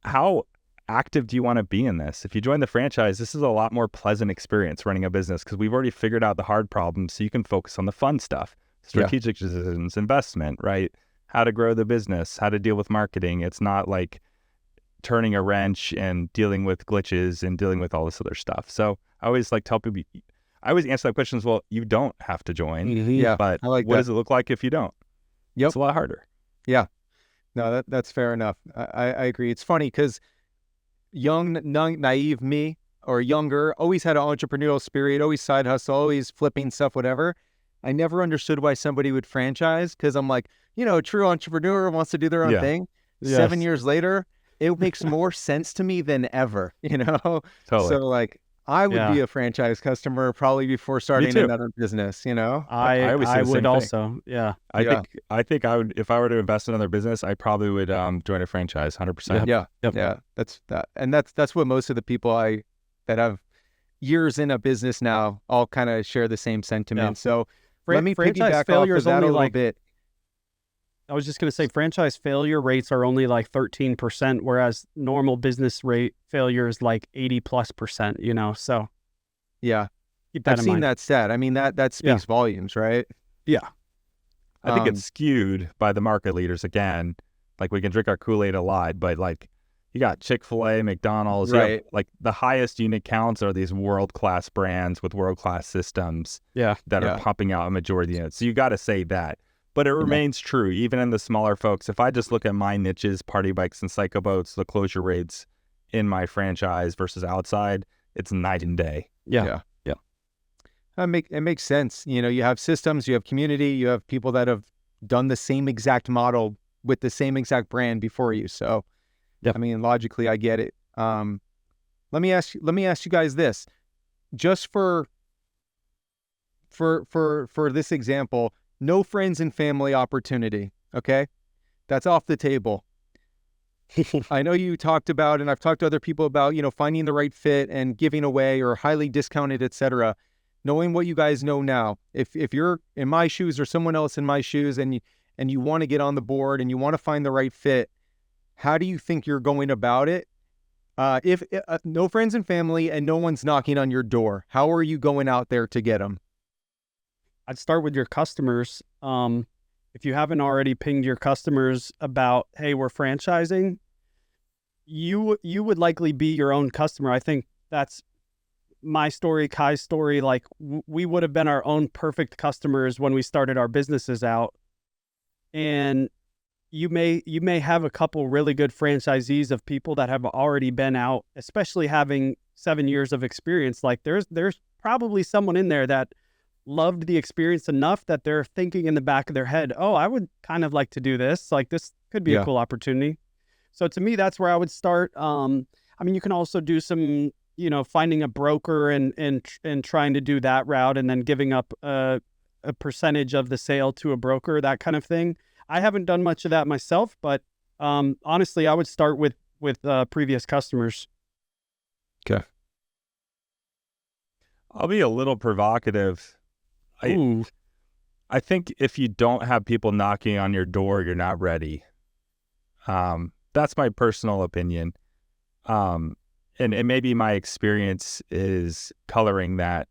How active do you want to be in this? If you join the franchise, this is a lot more pleasant experience running a business because we've already figured out the hard problems, so you can focus on the fun stuff, strategic decisions, investment, right? How to grow the business, how to deal with marketing. It's not like turning a wrench and dealing with glitches and dealing with all this other stuff. So I always like tell people, I always answer that question as well. You don't have to join, Yeah. but I like what that. does it look like if you don't? Yep. It's a lot harder. Yeah. No, that's fair enough. I agree. It's funny because young, naive me or younger always had an entrepreneurial spirit, always side hustle, always flipping stuff, whatever. I never understood why somebody would franchise because I'm like, a true entrepreneur wants to do their own thing. Yes. 7 years later, it makes more sense to me than ever, Totally. So like I would be Yeah. a franchise customer probably before starting too. another business, I always say the same would thing. also. Yeah. I think I would, if I were to invest in another business, I probably would join a franchise 100%. Yeah. Yep. Yeah. That's that. And that's what most of the people that have years in a business now all kind of share the same sentiment. Yeah. So let me franchise piggyback off failure of is that a only little like bit. I was just going to say franchise failure rates are only like 13%, whereas normal business rate failure is like 80+%, so Yeah. keep that I've in seen mind. that stat. I mean, that speaks volumes, right? Yeah. I think it's skewed by the market leaders again. Like, we can drink our Kool-Aid a lot, but like, you got Chick-fil-A, McDonald's, you have, Right. like the highest unit counts are these world-class brands with world-class systems Yeah. that are pumping out a majority of units. So you got to say that. But it remains true, even in the smaller folks. If I just look at my niches, party bikes and cycle boats, the closure rates in my franchise versus outside, it's night and day. Yeah. It makes sense. You have systems, you have community, you have people that have done the same exact model with the same exact brand before you. So, Yep. I mean, logically, I get it. Let me ask you guys this, just for this example, no friends and family opportunity. Okay, that's off the table. I know you talked about, and I've talked to other people about, finding the right fit and giving away or highly discounted, etc. Knowing what you guys know now, if you're in my shoes or someone else in my shoes and you want to get on the board and you want to find the right fit, how do you think you're going about it? If no friends and family and no one's knocking on your door, how are you going out there to get them? I'd start with your customers. If you haven't already pinged your customers about, hey, we're franchising, you would likely be your own customer. I think that's my story, Kai's story. Like, we would have been our own perfect customers when we started our businesses out. And you may have a couple really good franchisees of people that have already been out, especially having 7 years of experience. Like, there's probably someone in there that loved the experience enough that they're thinking in the back of their head, oh, I would kind of like to do this. Like, this could be a cool opportunity. So to me, that's where I would start. I mean, you can also do some, finding a broker and trying to do that route and then giving up a percentage of the sale to a broker, that kind of thing. I haven't done much of that myself, but honestly, I would start with previous customers. Okay. I'll be a little provocative. Ooh. I think if you don't have people knocking on your door, you're not ready. That's my personal opinion. And maybe my experience is coloring that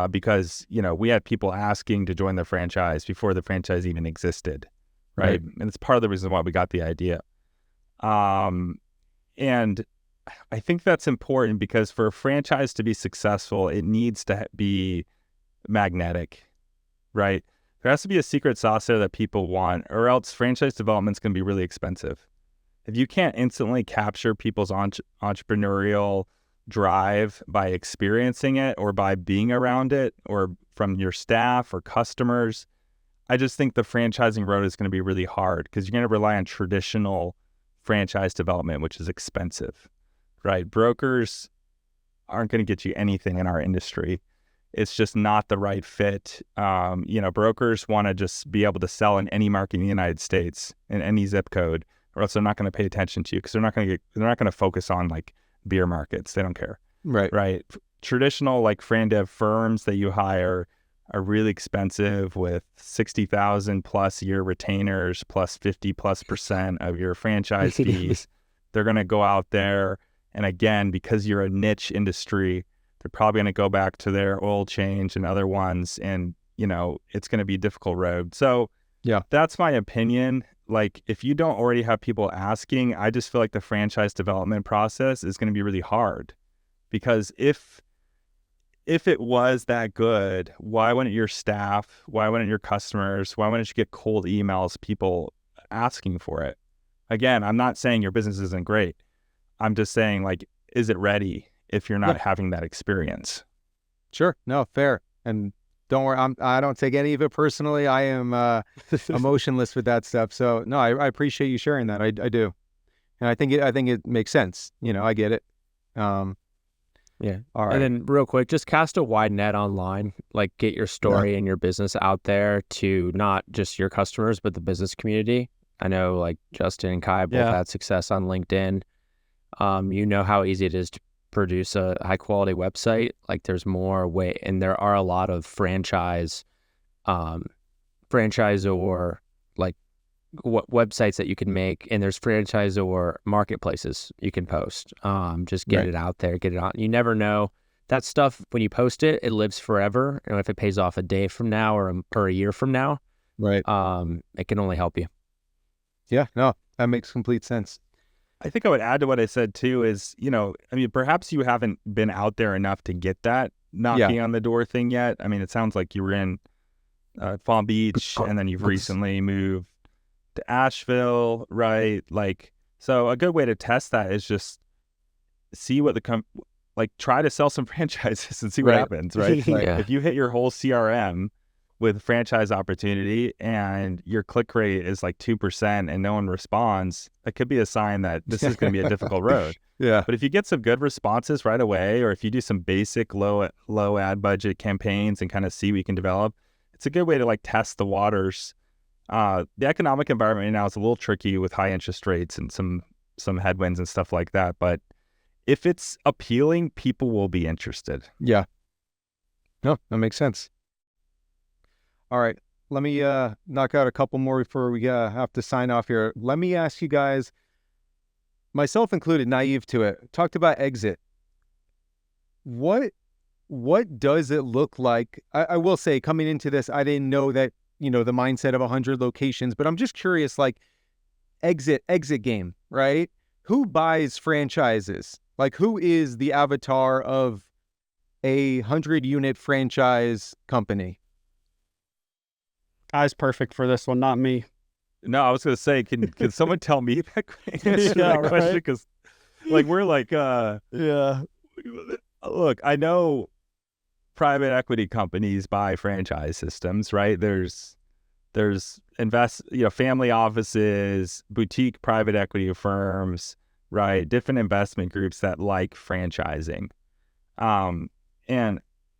because, we had people asking to join the franchise before the franchise even existed, right? And it's part of the reason why we got the idea. And I think that's important because for a franchise to be successful, it needs to be magnetic, right? There has to be a secret sauce there that people want, or else franchise development's going to be really expensive. If you can't instantly capture people's entrepreneurial drive by experiencing it or by being around it or from your staff or customers, I just think the franchising road is going to be really hard because you're going to rely on traditional franchise development, which is expensive, right? Brokers aren't going to get you anything in our industry. It's just not the right fit. Brokers want to just be able to sell in any market in the United States, in any zip code, or else they're not going to pay attention to you because they're not going to focus on like beer markets. They don't care. Right. Traditional like fran dev firms that you hire are really expensive with 60,000 plus year retainers plus 50+% of your franchise fees. They're going to go out there. And again, because you're a niche industry, they're probably going to go back to their oil change and other ones. And, it's going to be a difficult road. So yeah, that's my opinion. Like if you don't already have people asking, I just feel like the franchise development process is going to be really hard because if it was that good, why wouldn't your staff, why wouldn't your customers, why wouldn't you get cold emails, people asking for it? Again, I'm not saying your business isn't great. I'm just saying, like, is it ready if you're not having that experience? Sure. No, fair. And don't worry, I don't take any of it personally. I am emotionless with that stuff. So no, I appreciate you sharing that. I do. And I think it makes sense. I get it. Yeah. All right. And then real quick, just cast a wide net online, like get your story and your business out there to not just your customers, but the business community. I know like Justin and Kai both had success on LinkedIn. You know how easy it is to produce a high quality website. Like there's more way, and there are a lot of franchisor like websites that you can make, and there's franchisor marketplaces you can post. Just get it out there, get it on. You never know. That stuff, when you post it, it lives forever. And if it pays off a day from now or a year from now, it can only help you. Yeah, no, that makes complete sense. I think I would add to what I said too is, perhaps you haven't been out there enough to get that knocking on the door thing yet. I mean, it sounds like you were in Palm Beach and then you've recently moved to Asheville, right? Like, so a good way to test that is just see what try to sell some franchises and see what happens, right? If you hit your whole CRM with franchise opportunity and your click rate is like 2% and no one responds, that could be a sign that this is going to be a difficult road. But if you get some good responses right away, or if you do some basic low ad budget campaigns and kind of see what you can develop, it's a good way to like test the waters. The economic environment right now is a little tricky with high interest rates and some headwinds and stuff like that. But if it's appealing, people will be interested. Yeah. No, that makes sense. All right. Let me knock out a couple more before we have to sign off here. Let me ask you guys, myself included, naive to it, talked about exit. What does it look like? I will say, coming into this, I didn't know that, the mindset of 100 locations, but I'm just curious, like exit game, right? Who buys franchises? Like who is the avatar of a 100-unit franchise company? Kai's perfect for this one, not me. No, I was going to say, can someone tell me that question? Because we're like, look, I know private equity companies buy franchise systems, right? There's family offices, boutique private equity firms, right? Different investment groups that like franchising. And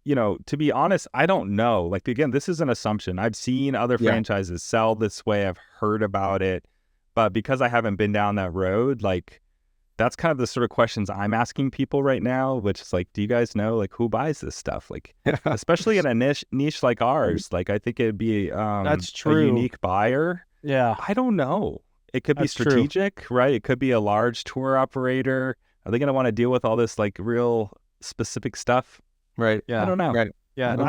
to be honest, I don't know. Like, again, this is an assumption. I've seen other franchises sell this way. I've heard about it. But because I haven't been down that road, like, that's kind of the sort of questions I'm asking people right now, which is like, do you guys know like who buys this stuff? Like, especially in a niche like ours, like I think it'd be That's a true. unique buyer. Yeah, I don't know. It could be That's true. strategic, right? It could be a large tour operator. Are they going to want to deal with all this like real specific stuff? Right. yeah, I don't know. Right. yeah. Okay.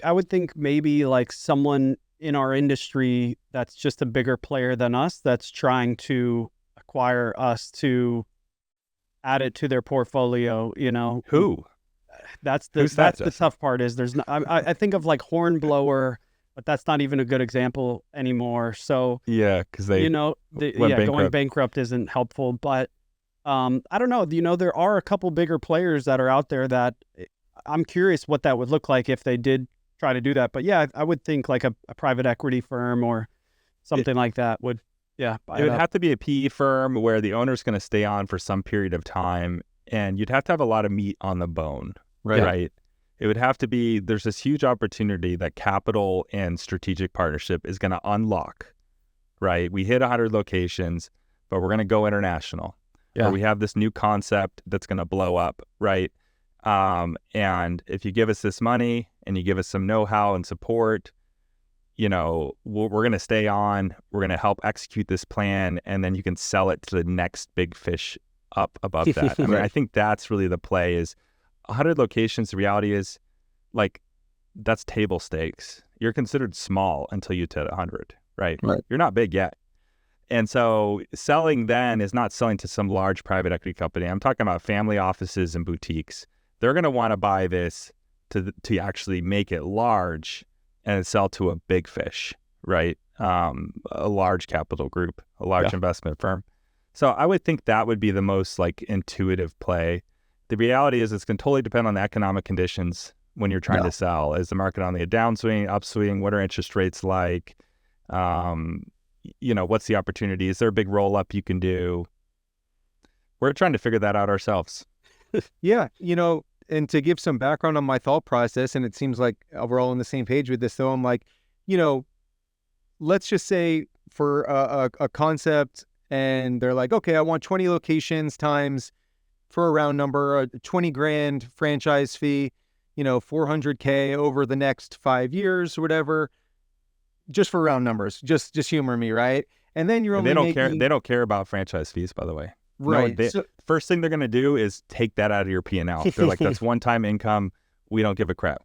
I would think maybe like someone in our industry that's just a bigger player than us that's trying to acquire us to add it to their portfolio. Who? That's the Who's that, the Justin? tough part is there's no, I think of like Hornblower, but that's not even a good example anymore. So Yeah, because they going bankrupt. bankrupt isn't helpful. But I don't know. There are a couple bigger players that are out there that I'm curious what that would look like if they did try to do that. But yeah, I would think like a private equity firm or something like that would buy It would up. have to be a PE firm where the owner's going to stay on for some period of time, and you'd have to have a lot of meat on the bone, Right. right? It would have to be, there's this huge opportunity that capital and strategic partnership is going to unlock, right? We hit 100 locations, but we're going to go international. Yeah. Or we have this new concept that's going to blow up, right? And if you give us this money and you give us some know-how and support, we're going to stay on, we're going to help execute this plan, and then you can sell it to the next big fish up above that. I mean, I think that's really the play is 100 locations. The reality is like, that's table stakes. You're considered small until you hit 100, right? Right. You're not big yet. And so selling then is not selling to some large private equity company. I'm talking about family offices and boutiques. They're going to want to buy this to actually make it large and sell to a big fish, right? A large capital group, a large investment firm. So I would think that would be the most like intuitive play. The reality is it's going to totally depend on the economic conditions when you're trying to sell. Is the market on the downswing, upswing? What are interest rates like? What's the opportunity? Is there a big roll up you can do? We're trying to figure that out ourselves. Yeah. And to give some background on my thought process, and it seems like we're all on the same page with this, though, I'm like, let's just say for a concept, and they're like, okay, I want 20 locations times, for a round number, a 20 grand franchise fee, $400K over the next 5 years or whatever, just for round numbers, just humor me, right? And then you're And only they making... they don't care about franchise fees, by the way. Right. No, first thing they're going to do is take that out of your P&L. They're like, that's one-time income. We don't give a crap.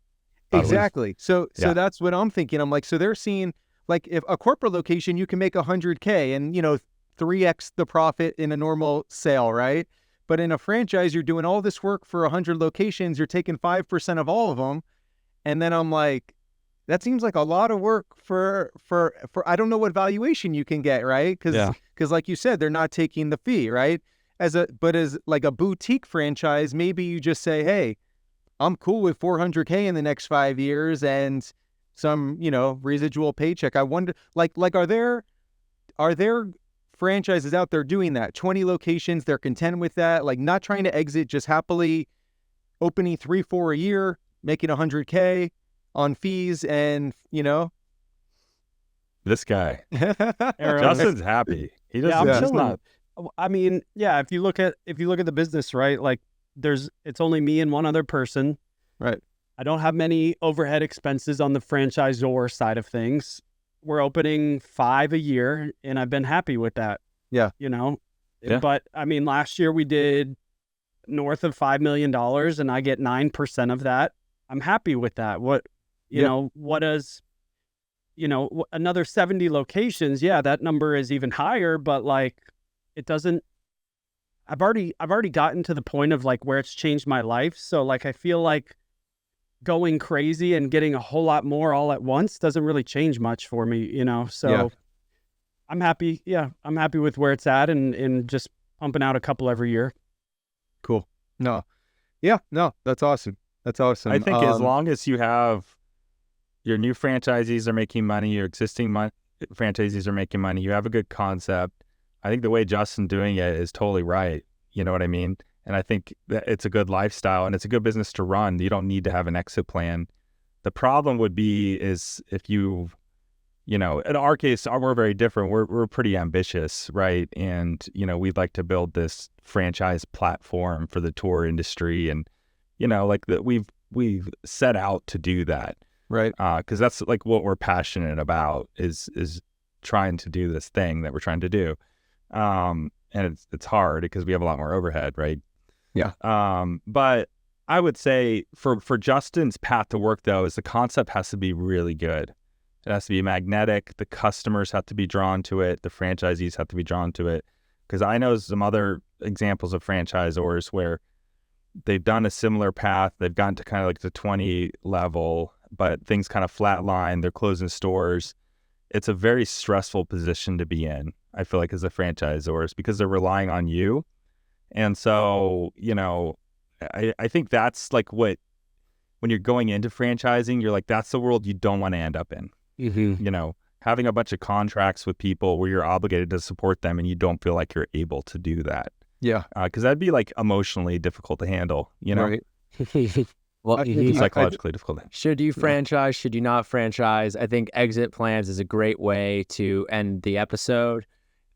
Exactly. So Yeah. that's what I'm thinking. I'm like, so they're seeing, like, if a corporate location, you can make $100K and 3x the profit in a normal sale, right? But in a franchise, you're doing all this work for 100 locations. You're taking 5% of all of them, and then I'm like, that seems like a lot of work for I don't know what valuation you can get, right? Because like you said, they're not taking the fee, right? But as like a boutique franchise, maybe you just say, hey, I'm cool with $400K in the next 5 years and some, residual paycheck. I wonder, like are there franchises out there doing that? 20 locations, they're content with that, like not trying to exit, just happily opening 3-4 a year, making $100K on fees, and This guy, Aaron, Justin's happy. He doesn't. I'm he's chilling. not. I mean, yeah, if you look at the business, right? Like it's only me and one other person. Right. I don't have many overhead expenses on the franchisor side of things. We're opening 5 a year, and I've been happy with that. Yeah. Yeah. But I mean, last year we did north of $5 million, and I get 9% of that. I'm happy with that. What does, another 70 locations? Yeah, that number is even higher, but like, it doesn't. I've already gotten to the point of like where it's changed my life. So like, I feel like going crazy and getting a whole lot more all at once doesn't really change much for me, so Yeah. I'm happy. Yeah. I'm happy with where it's at and just pumping out a couple every year. Cool. No. Yeah. No, that's awesome. That's awesome. I think as long as you have your new franchisees are making money, your existing franchisees are making money, you have a good concept. I think the way Justin's doing it is totally right. You know what I mean? And I think that it's a good lifestyle and it's a good business to run. You don't need to have an exit plan. The problem would be is if you in our case, we're very different. We're pretty ambitious, right? And, we'd like to build this franchise platform for the tour industry. And, we've set out to do that. Right. Because that's like what we're passionate about is trying to do this thing that we're trying to do. And it's hard because we have a lot more overhead, right? Yeah. But I would say for Justin's path to work, though, is the concept has to be really good. It has to be magnetic. The customers have to be drawn to it. The franchisees have to be drawn to it. Because I know some other examples of franchisors where they've done a similar path. They've gotten to kind of like the 20 level, but things kind of flatline. They're closing stores. It's a very stressful position to be in, I feel like, as a franchisor, because they're relying on you. And so, I think that's like when you're going into franchising, you're like, that's the world you don't want to end up in. Mm-hmm. Having a bunch of contracts with people where you're obligated to support them and you don't feel like you're able to do that. Yeah. Because that'd be like emotionally difficult to handle, Right. Well, psychologically difficult. should you franchise? Should you not franchise? I think exit plans is a great way to end the episode.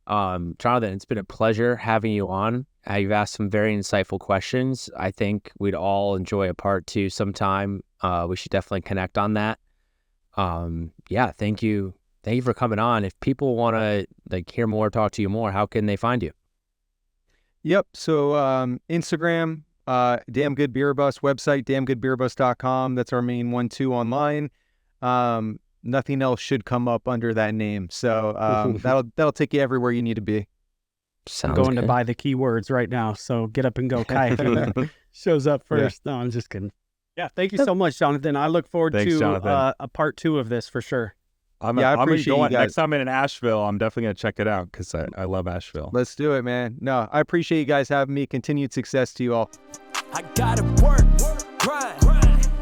Jonathan, it's been a pleasure having you on. You've asked some very insightful questions. I think we'd all enjoy a part 2 sometime. We should definitely connect on that. Yeah, thank you. Thank you for coming on. If people want to hear more, talk to you more, how can they find you? Yep. So Instagram, Damn Good Beer Bus, website, damngoodbeerbus.com. That's our main 1-2 online. Nothing else should come up under that name. So that'll take you everywhere you need to be. I'm going to buy the keywords right now. So get up and go, Kai. Shows up first. Yeah. No, I'm just kidding. Yeah, thank you so much, Jonathan. I look forward to a part 2 of this for sure. I appreciate you guys. Next time I'm in Asheville, I'm definitely going to check it out because I love Asheville. Let's do it, man. No, I appreciate you guys having me. Continued success to you all. I gotta work, grind.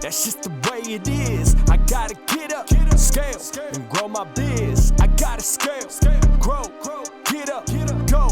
That's just the way it is. I gotta get up, scale, and grow my biz. I gotta scale, grow, get up, go.